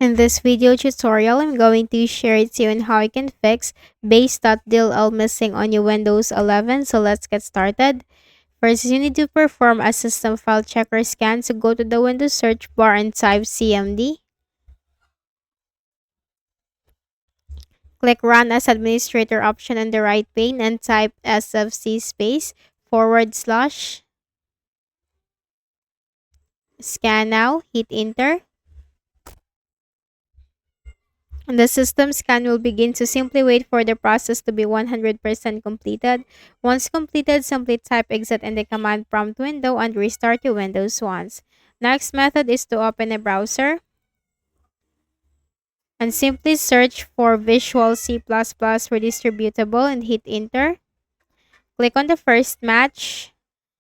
In this video tutorial, I'm going to share it to you on how you can fix Bass.dll missing on your Windows 11. So let's get started. First, you need to perform a system file checker scan. So go to the Windows search bar and type CMD. Click Run as Administrator option on the right pane and type sfc space / scan now. Hit enter. The system scan will begin, so simply wait for the process to be 100% completed. Once completed, simply type exit in the command prompt window and restart your Windows once. Next method is to open a browser and simply search for Visual C++ redistributable and hit enter. Click on the first match.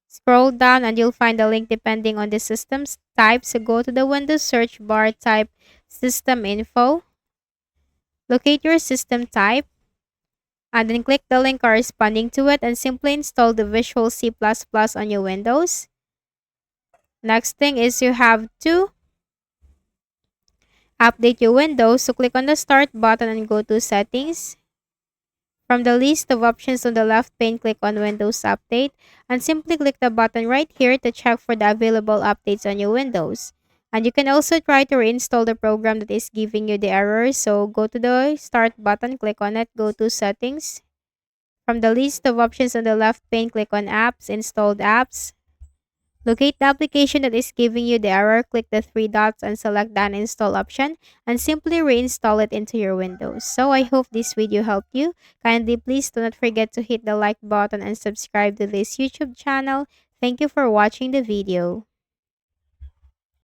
Scroll down and you'll find a link depending on the system's type. So go to the Windows search bar, type system info. Locate your system type and then click the link corresponding to it and simply install the Visual C++ on your Windows. Next thing is you have to update your Windows. So click on the Start button and go to Settings. From the list of options on the left pane, click on Windows Update and simply click the button right here to check for the available updates on your Windows. And you can also try to reinstall the program that is giving you the error. So go to the Start button, click on it, go to Settings. From the list of options on the left pane, click on Apps, Installed Apps. Locate the application that is giving you the error, click the three dots and select the uninstall option and simply reinstall it into your Windows. So I hope this video helped you. Kindly please do not forget to hit the like button and subscribe to this YouTube channel. Thank you for watching the video.